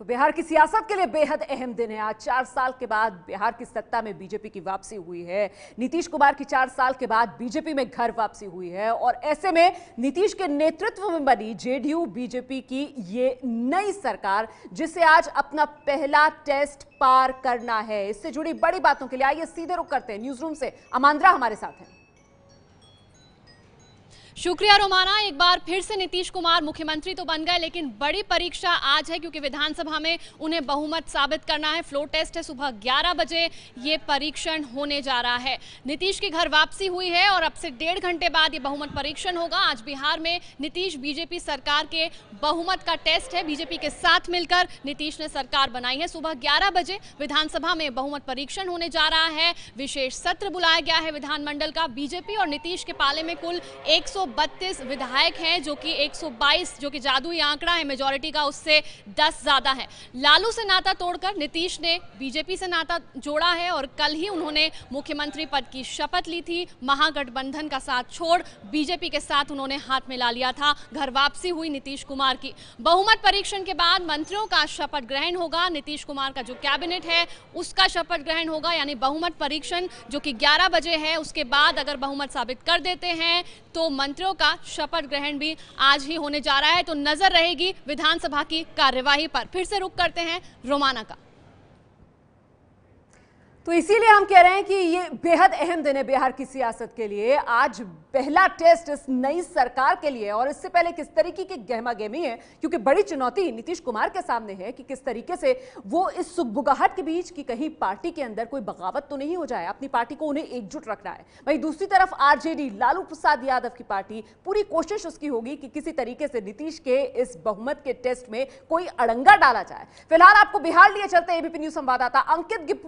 तो बिहार की सियासत के लिए बेहद अहम दिन है। आज 4 साल के बाद बिहार की सत्ता में बीजेपी की वापसी हुई है। नीतीश कुमार की 4 साल के बाद बीजेपी में घर वापसी हुई है और ऐसे में नीतीश के नेतृत्व में बनी जेडीयू बीजेपी की ये नई सरकार, जिसे आज अपना पहला टेस्ट पार करना है, इससे जुड़ी बड़ी बातों के लिए आइए सीधे रुख करते हैं न्यूज रूम से। अमांद्रा हमारे साथ हैं। शुक्रिया रोमाना। एक बार फिर से नीतीश कुमार मुख्यमंत्री तो बन गए, लेकिन बड़ी परीक्षा आज है क्योंकि विधानसभा में उन्हें बहुमत साबित करना है। फ्लोर टेस्ट है, सुबह 11 बजे ये परीक्षण होने जा रहा है। नीतीश की घर वापसी हुई है और अब से 1.5 घंटे बाद ये बहुमत परीक्षण होगा। आज बिहार में नीतीश बीजेपी सरकार के बहुमत का टेस्ट है। बीजेपी के साथ मिलकर नीतीश ने सरकार बनाई है। सुबह 11 बजे विधानसभा में बहुमत परीक्षण होने जा रहा है। विशेष सत्र बुलाया गया है विधानमंडल का। बीजेपी और नीतीश के पाले में कुल 132 विधायक हैं, जो कि 122 जो कि जादुई आंकड़ा है मेजॉरिटी का, उससे 10 ज्यादा है। लालू से नाता तोड़कर नीतीश ने बीजेपी से नाता जोड़ा है और कल ही उन्होंने मुख्यमंत्री पद की शपथ ली थी। महागठबंधन का साथ छोड़ बीजेपी के साथ उन्होंने हाथ मिला लिया था। घर वापसी हुई नीतीश कुमार की। बहुमत परीक्षण के बाद मंत्रियों का शपथ ग्रहण होगा। नीतीश कुमार का जो कैबिनेट है उसका शपथ ग्रहण होगा, यानी बहुमत परीक्षण जो कि 11 बजे है, उसके बाद अगर बहुमत साबित कर देते हैं तो मंत्रियों का शपथ ग्रहण भी आज ही होने जा रहा है। तो नजर रहेगी विधानसभा की कार्यवाही पर। फिर से रुख करते हैं रोमाना का। तो इसीलिए हम कह रहे हैं कि ये बेहद अहम दिन है बिहार की सियासत के लिए। आज पहला टेस्ट इस नई सरकार के लिए, और इससे पहले किस तरीके की गहमागहमी है, क्योंकि बड़ी चुनौती नीतीश कुमार के सामने है कि किस तरीके से वो इस सुगबुगाहट के बीच की कहीं पार्टी के अंदर कोई बगावत तो नहीं हो जाए। अपनी पार्टी को उन्हें एकजुट रखना है। वहीं दूसरी तरफ आरजेडी, लालू प्रसाद यादव की पार्टी, पूरी कोशिश उसकी होगी कि किसी तरीके से नीतीश के इस बहुमत के टेस्ट में कोई अड़ंगा डाला जाए। फिलहाल आपको बिहार लिए चलते एबीपी न्यूज संवाददाता अंकित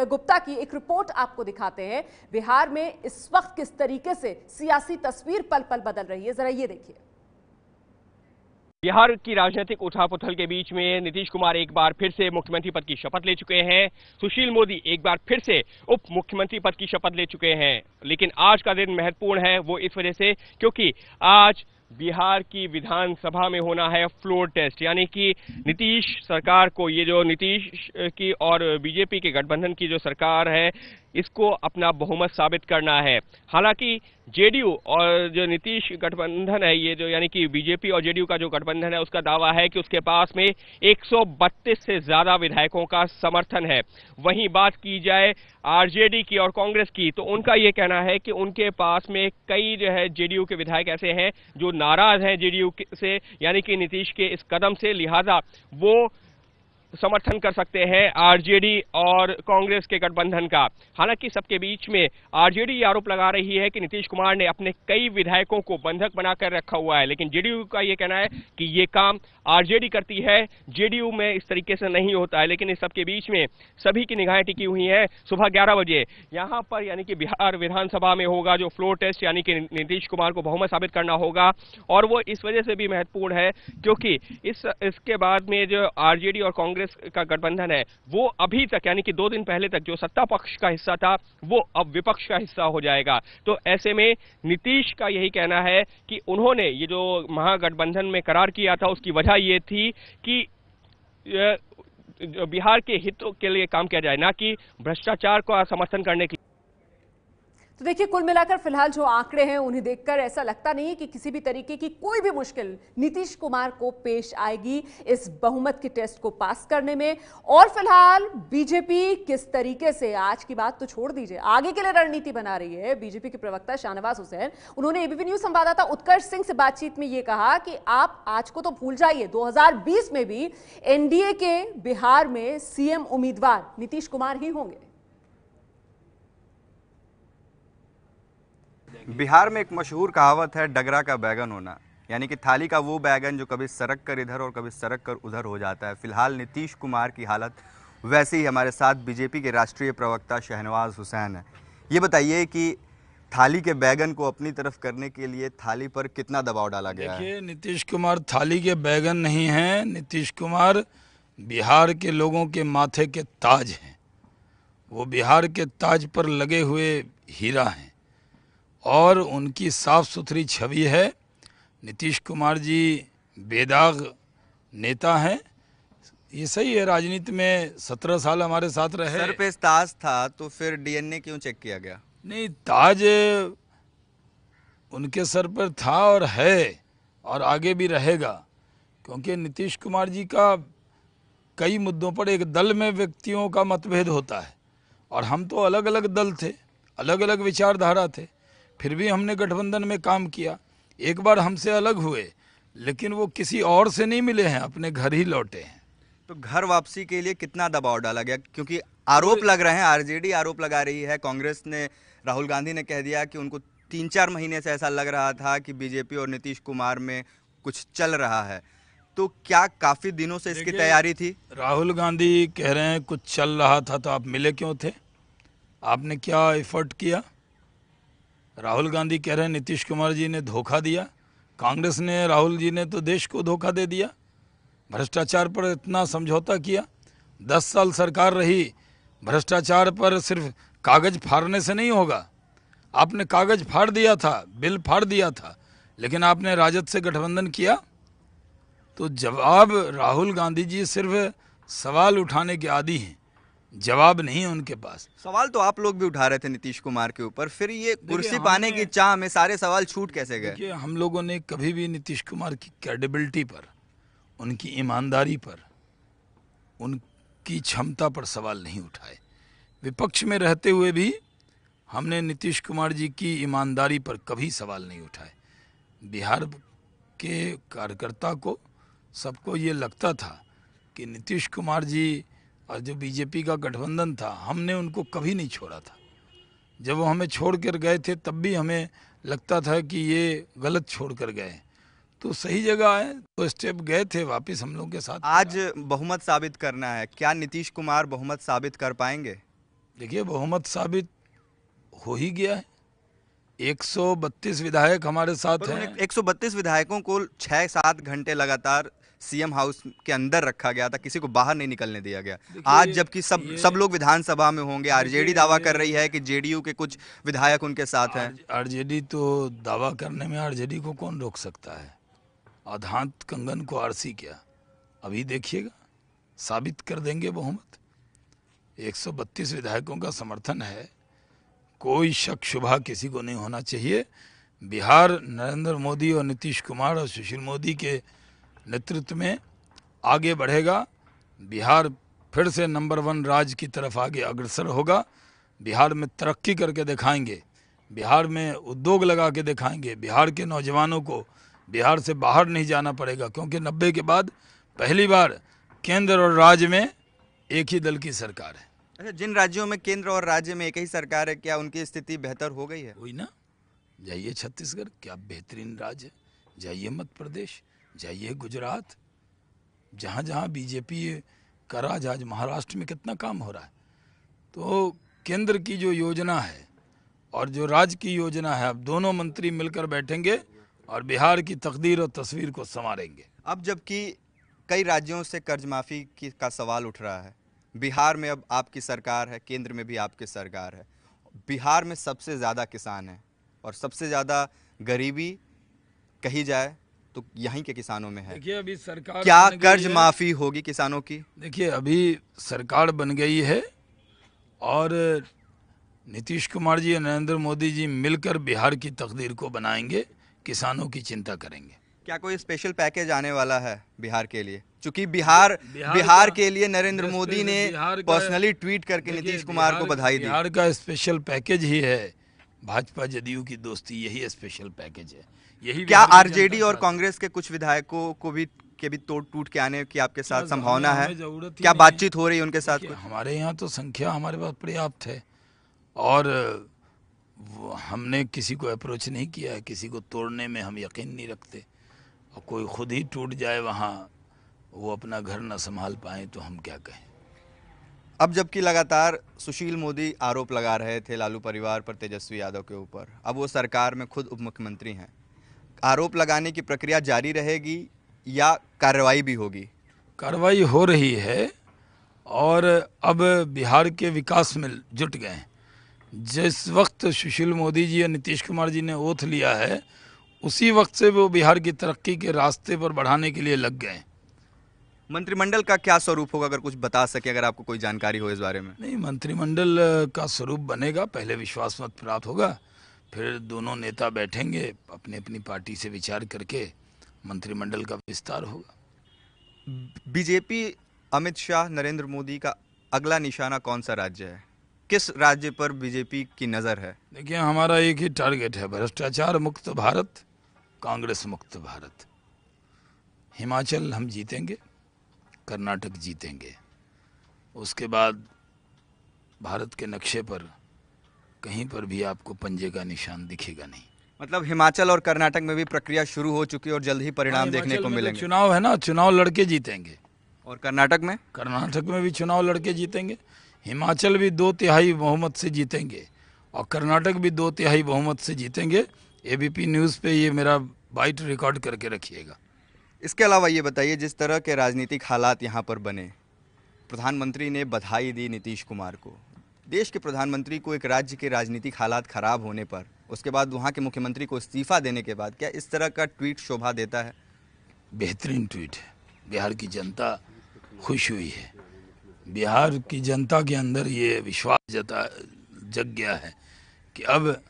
गुप्ता की एक रिपोर्ट आपको दिखाते हैं। बिहार में इस वक्त किस तरीके से सियासी तस्वीर पल पल बदल रही है, जरा ये देखिए। बिहार की राजनीतिक उथल-पुथल के बीच में नीतीश कुमार एक बार फिर से मुख्यमंत्री पद की शपथ ले चुके हैं। सुशील मोदी एक बार फिर से उप मुख्यमंत्री पद की शपथ ले चुके हैं। लेकिन आज का दिन महत्वपूर्ण है, वो इस वजह से क्योंकि आज बिहार की विधानसभा में होना है फ्लोर टेस्ट, यानी कि नीतीश सरकार को, ये जो नीतीश की और बीजेपी के गठबंधन की जो सरकार है, इसको अपना बहुमत साबित करना है। हालांकि जेडीयू और जो नीतीश गठबंधन है, ये जो यानी कि बीजेपी और जेडीयू का जो गठबंधन है, उसका दावा है कि उसके पास में 132 से ज्यादा विधायकों का समर्थन है। वहीं बात की जाए आरजेडी की और कांग्रेस की, तो उनका ये कहना है कि उनके पास में कई जो है जेडीयू के विधायक ऐसे हैं जो नाराज हैं जेडीयू से, यानी कि नीतीश के इस कदम से, लिहाजा वो समर्थन कर सकते हैं आरजेडी और कांग्रेस के गठबंधन का। हालांकि सबके बीच में आरजेडी ये आरोप लगा रही है कि नीतीश कुमार ने अपने कई विधायकों को बंधक बनाकर रखा हुआ है, लेकिन जेडीयू का ये कहना है कि ये काम आरजेडी करती है, जेडीयू में इस तरीके से नहीं होता है। लेकिन इस सबके बीच में सभी की निगाहें टिकी हुई हैं। सुबह 11 बजे यहाँ पर यानी कि बिहार विधानसभा में होगा जो फ्लोर टेस्ट, यानी कि नीतीश कुमार को बहुमत साबित करना होगा। और वो इस वजह से भी महत्वपूर्ण है क्योंकि इसके बाद में जो आरजेडी और कांग्रेस का गठबंधन है, वो अभी तक यानी कि 2 दिन पहले तक जो सत्ता पक्ष का हिस्सा था, वो अब विपक्ष का हिस्सा हो जाएगा। तो ऐसे में नीतीश का यही कहना है कि उन्होंने ये जो महागठबंधन में करार किया था, उसकी वजह ये थी कि बिहार के हितों के लिए काम किया जाए, ना कि भ्रष्टाचार का समर्थन करने के। तो देखिए, कुल मिलाकर फिलहाल जो आंकड़े हैं उन्हें देखकर ऐसा लगता नहीं कि किसी भी तरीके की कोई भी मुश्किल नीतीश कुमार को पेश आएगी इस बहुमत के टेस्ट को पास करने में। और फिलहाल बीजेपी किस तरीके से, आज की बात तो छोड़ दीजिए, आगे के लिए रणनीति बना रही है। बीजेपी के प्रवक्ता शाहनवाज हुसैन, उन्होंने एबीपी न्यूज संवाददाता उत्कर्ष सिंह से बातचीत में यह कहा कि आप आज को तो भूल जाइए, 2020 में भी एनडीए के बिहार में सीएम उम्मीदवार नीतीश कुमार ही होंगे। बिहार में एक मशहूर कहावत है, डगरा का बैगन होना, यानी कि थाली का वो बैगन जो कभी सरक कर इधर और कभी सरक कर उधर हो जाता है। फिलहाल नीतीश कुमार की हालत वैसे ही। हमारे साथ बीजेपी के राष्ट्रीय प्रवक्ता शाहनवाज हुसैन है। ये बताइए कि थाली के बैगन को अपनी तरफ करने के लिए थाली पर कितना दबाव डाला गया है? देखिए, नीतीश कुमार थाली के बैगन नहीं हैं। नीतीश कुमार बिहार के लोगों के माथे के ताज हैं। वो बिहार के ताज पर लगे हुए हीरा हैं और उनकी साफ सुथरी छवि है। नीतीश कुमार जी बेदाग नेता हैं। ये सही है, राजनीति में 17 साल हमारे साथ रहे। सर पे ताज था तो फिर डीएनए क्यों चेक किया गया? नहीं, ताज उनके सर पर था और है और आगे भी रहेगा, क्योंकि नीतीश कुमार जी का कई मुद्दों पर एक दल में व्यक्तियों का मतभेद होता है और हम तो अलग अलग दल थे, अलग अलग विचारधारा थे, फिर भी हमने गठबंधन में काम किया। एक बार हमसे अलग हुए लेकिन वो किसी और से नहीं मिले हैं, अपने घर ही लौटे हैं। तो घर वापसी के लिए कितना दबाव डाला गया? क्योंकि आरोप लग रहे हैं, आरजेडी आरोप लगा रही है, कांग्रेस ने, राहुल गांधी ने कह दिया कि उनको 3-4 महीने से ऐसा लग रहा था कि बीजेपी और नीतीश कुमार में कुछ चल रहा है। तो क्या काफी दिनों से इसकी तैयारी थी? राहुल गांधी कह रहे हैं कुछ चल रहा था, तो आप मिले क्यों थे? आपने क्या एफर्ट किया? राहुल गांधी कह रहे हैं नीतीश कुमार जी ने धोखा दिया, कांग्रेस ने, राहुल जी ने तो देश को धोखा दे दिया, भ्रष्टाचार पर इतना समझौता किया। 10 साल सरकार रही, भ्रष्टाचार पर सिर्फ कागज फाड़ने से नहीं होगा। आपने कागज फाड़ दिया था, बिल फाड़ दिया था, लेकिन आपने राजद से गठबंधन किया। तो जवाब, राहुल गांधी जी सिर्फ सवाल उठाने के आदी हैं, जवाब नहीं है उनके पास। सवाल तो आप लोग भी उठा रहे थे नीतीश कुमार के ऊपर, फिर ये कुर्सी पाने की चाह में सारे सवाल छूट कैसे गए? देखिए, हम लोगों ने कभी भी नीतीश कुमार की क्रेडिबिलिटी पर, उनकी ईमानदारी पर, उनकी क्षमता पर सवाल नहीं उठाए। विपक्ष में रहते हुए भी हमने नीतीश कुमार जी की ईमानदारी पर कभी सवाल नहीं उठाए। बिहार के कार्यकर्ता को, सबको ये लगता था कि नीतीश कुमार जी और जो बीजेपी का गठबंधन था, हमने उनको कभी नहीं छोड़ा था। जब वो हमें छोड़ कर गए थे तब भी हमें लगता था कि ये गलत छोड़ कर गए, तो सही जगह आए, तो स्टेप गए थे, वापस हम लोग के साथ। आज बहुमत साबित करना है, क्या नीतीश कुमार बहुमत साबित कर पाएंगे? देखिए, बहुमत साबित हो ही गया है। 132 विधायक हमारे साथ हैं। 132 विधायकों को 6-7 घंटे लगातार सीएम हाउस के अंदर रखा गया था, किसी को बाहर नहीं निकलने दिया गया। आज जबकि सब लोग विधानसभा में होंगे, आरजेडी दावा कर रही है कि जेडीयू के कुछ विधायक उनके साथ हैं। आरजेडी तो दावा करने में, आरजेडी को कौन रोक सकता है? आधांत कंगन को आरसी क्या, अभी देखिएगा, साबित कर देंगे बहुमत। 132 विधायकों का समर्थन है, कोई शक शुबा किसी को नहीं होना चाहिए। बिहार नरेंद्र मोदी और नीतीश कुमार और सुशील मोदी के नेतृत्व में आगे बढ़ेगा। बिहार फिर से नंबर 1 राज्य की तरफ आगे अग्रसर होगा। बिहार में तरक्की करके दिखाएंगे, बिहार में उद्योग लगा के दिखाएंगे। बिहार के नौजवानों को बिहार से बाहर नहीं जाना पड़ेगा, क्योंकि 90 के बाद पहली बार केंद्र और राज्य में एक ही दल की सरकार है। अच्छा, जिन राज्यों में केंद्र और राज्य में एक ही सरकार है, क्या उनकी स्थिति बेहतर हो गई है? वही ना, जाइए छत्तीसगढ़, क्या बेहतरीन राज्य है, जाइए मध्य प्रदेश, जाइए गुजरात, जहाँ जहाँ बीजेपी का राज, आज महाराष्ट्र में कितना काम हो रहा है। तो केंद्र की जो योजना है और जो राज्य की योजना है, अब दोनों मंत्री मिलकर बैठेंगे और बिहार की तकदीर और तस्वीर को संवारेंगे। अब जबकि कई राज्यों से कर्ज माफी का सवाल उठ रहा है, बिहार में अब आपकी सरकार है, केंद्र में भी आपकी सरकार है। बिहार में सबसे ज़्यादा किसान हैं और सबसे ज़्यादा गरीबी कही जाए तो यहीं के किसानों में है। देखिए, अभी सरकार क्या कर्ज माफी होगी किसानों की? देखिए, अभी सरकार बन गई है और नीतीश कुमार जी और नरेंद्र मोदी जी मिलकर बिहार की तकदीर को बनाएंगे, किसानों की चिंता करेंगे। क्या कोई स्पेशल पैकेज आने वाला है बिहार के लिए? क्योंकि बिहार के लिए नरेंद्र मोदी ने पर्सनली ट्वीट करके नीतीश कुमार को बधाई दी। बिहार का स्पेशल पैकेज ही है भाजपा जदयू की दोस्ती, यही स्पेशल पैकेज है। यही क्या आरजेडी और कांग्रेस के कुछ विधायकों को भी तोड़ टूट के आने की आपके साथ संभावना है? क्या बातचीत हो रही है उनके साथ? हमारे यहाँ तो संख्या हमारे पास पर्याप्त है और हमने किसी को अप्रोच नहीं किया है, किसी को तोड़ने में हम यकीन नहीं रखते। और कोई खुद ही टूट जाए वहाँ, वो अपना घर न संभाल पाए तो हम क्या कहें। अब जबकि लगातार सुशील मोदी आरोप लगा रहे थे लालू परिवार पर, तेजस्वी यादव के ऊपर, अब वो सरकार में खुद उप मुख्यमंत्री हैं, आरोप लगाने की प्रक्रिया जारी रहेगी या कार्रवाई भी होगी? कार्रवाई हो रही है और अब बिहार के विकास में जुट गए हैं। जिस वक्त सुशील मोदी जी और नीतीश कुमार जी ने ओथ लिया है, उसी वक्त से वो बिहार की तरक्की के रास्ते पर बढ़ाने के लिए लग गए। मंत्रिमंडल का क्या स्वरूप होगा, अगर कुछ बता सके, अगर आपको कोई जानकारी हो इस बारे में? नहीं, मंत्रिमंडल का स्वरूप बनेगा, पहले विश्वास मत प्राप्त होगा, फिर दोनों नेता बैठेंगे, अपनी अपनी पार्टी से विचार करके मंत्रिमंडल का विस्तार होगा। बीजेपी, अमित शाह, नरेंद्र मोदी का अगला निशाना कौन सा राज्य है? किस राज्य पर बीजेपी की नज़र है? देखिए, हमारा एक ही टारगेट है, भ्रष्टाचार मुक्त भारत, कांग्रेस मुक्त भारत। हिमाचल हम जीतेंगे, कर्नाटक जीतेंगे, उसके बाद भारत के नक्शे पर कहीं पर भी आपको पंजे का निशान दिखेगा नहीं। मतलब हिमाचल और कर्नाटक में भी प्रक्रिया शुरू हो चुकी है और जल्द ही परिणाम देखने को हिमाचल में तो मिलेंगे। चुनाव है ना, चुनाव लड़के जीतेंगे। और कर्नाटक में? कर्नाटक में भी चुनाव लड़के जीतेंगे। हिमाचल भी 2/3 बहुमत से जीतेंगे और कर्नाटक भी 2/3 बहुमत से जीतेंगे। एबीपी न्यूज़ पे ये मेरा बाइट रिकॉर्ड करके रखिएगा। इसके अलावा ये बताइए, जिस तरह के राजनीतिक हालात यहाँ पर बने, प्रधानमंत्री ने बधाई दी नीतीश कुमार को। देश के प्रधानमंत्री को एक राज्य के राजनीतिक हालात खराब होने पर, उसके बाद वहाँ के मुख्यमंत्री को इस्तीफा देने के बाद, क्या इस तरह का ट्वीट शोभा देता है? बेहतरीन ट्वीट है। बिहार की जनता खुश हुई है। बिहार की जनता के अंदर ये विश्वास जग गया है कि अब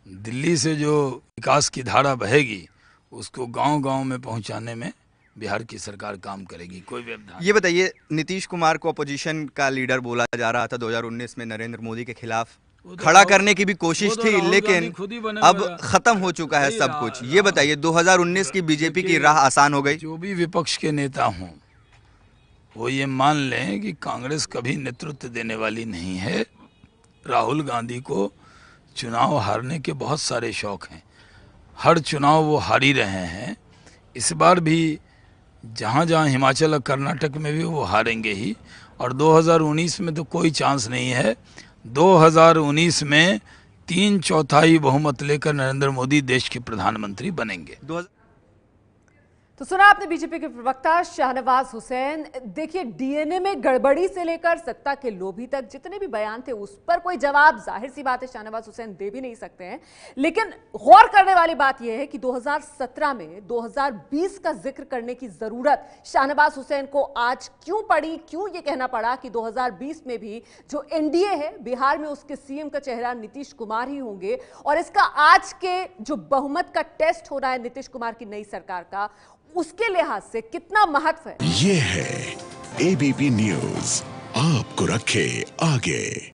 दिल्ली से जो विकास की धारा बहेगी उसको गांव-गांव में पहुंचाने में बिहार की सरकार काम करेगी। कोई व्यवधान। ये बताइए, नीतीश कुमार को अपोजिशन का लीडर बोला जा रहा था 2019 में, नरेंद्र मोदी के खिलाफ खड़ा करने की भी कोशिश थी, लेकिन अब खत्म हो चुका है सब कुछ। ये बताइए, 2019 की बीजेपी की राह आसान हो गई? जो भी विपक्ष के नेता हों वो ये मान लें कि कांग्रेस कभी नेतृत्व देने वाली नहीं है। राहुल गांधी को चुनाव हारने के बहुत सारे शौक हैं, हर चुनाव वो हार ही रहे हैं। इस बार भी जहाँ जहाँ हिमाचल और कर्नाटक में भी वो हारेंगे ही, और 2019 में तो कोई चांस नहीं है। 2019 में 3/4 बहुमत लेकर नरेंद्र मोदी देश के प्रधानमंत्री बनेंगे। तो सुना आपने बीजेपी के प्रवक्ता शाहनवाज हुसैन। देखिए, डीएनए में गड़बड़ी से लेकर सत्ता के लोभी तक जितने भी बयान थे उस पर कोई जवाब जाहिर सी बात है शाहनवाज हुसैन दे भी नहीं सकते हैं। लेकिन गौर करने वाली बात यह है कि 2017 में 2020 का जिक्र करने की जरूरत शाहनवाज हुसैन को आज क्यों पड़ी, क्यों ये कहना पड़ा कि 2020 में भी जो एनडीए है बिहार में उसके सीएम का चेहरा नीतीश कुमार ही होंगे, और इसका आज के जो बहुमत का टेस्ट हो रहा है नीतीश कुमार की नई सरकार का, उसके लिहाज से कितना महत्व है। ये है एबीपी न्यूज़, आपको रखे आगे।